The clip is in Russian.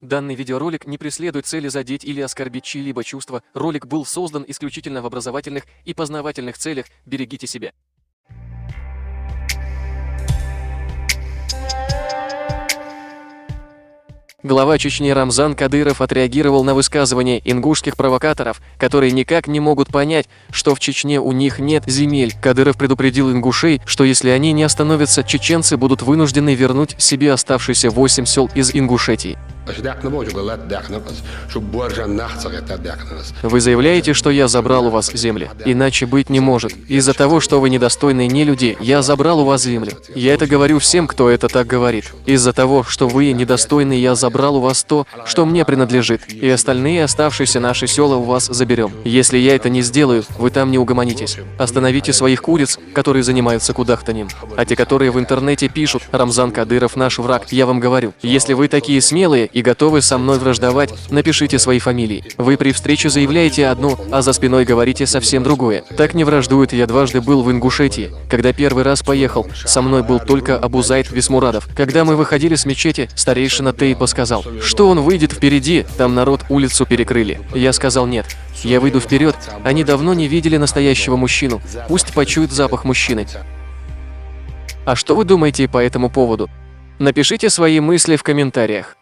Данный видеоролик не преследует цели задеть или оскорбить чьи-либо чувства. Ролик был создан исключительно в образовательных и познавательных целях. Берегите себя. Глава Чечни Рамзан Кадыров отреагировал на высказывания ингушских провокаторов, которые никак не могут понять, что в Чечне у них нет земель. Кадыров предупредил ингушей, что если они не остановятся, чеченцы будут вынуждены вернуть себе оставшиеся 8 сел из Ингушетии. Вы заявляете, что я забрал у вас земли. Иначе быть не может. Из-за того, что вы недостойные нелюди, я забрал у вас земли. Я это говорю всем, кто это так говорит. Из-за того, что вы недостойны, я забрал у вас то, что мне принадлежит, и остальные оставшиеся наши села у вас заберем. Если я это не сделаю, вы там не угомонитесь. Остановите своих куриц, которые занимаются кудахтанием. А те, которые в интернете пишут «Рамзан Кадыров наш враг», я вам говорю, если вы такие смелые и готовы со мной враждовать, напишите свои фамилии. Вы при встрече заявляете одно, а за спиной говорите совсем другое. Так не враждуют. Я дважды был в Ингушетии. Когда первый раз поехал, со мной был только Абузайд Висмурадов. Когда мы выходили с мечети, старейшина Тейпа сказал, что он выйдет впереди, там народ улицу перекрыли. Я сказал нет. Я выйду вперед, они давно не видели настоящего мужчину, пусть почуют запах мужчины. А что вы думаете по этому поводу? Напишите свои мысли в комментариях.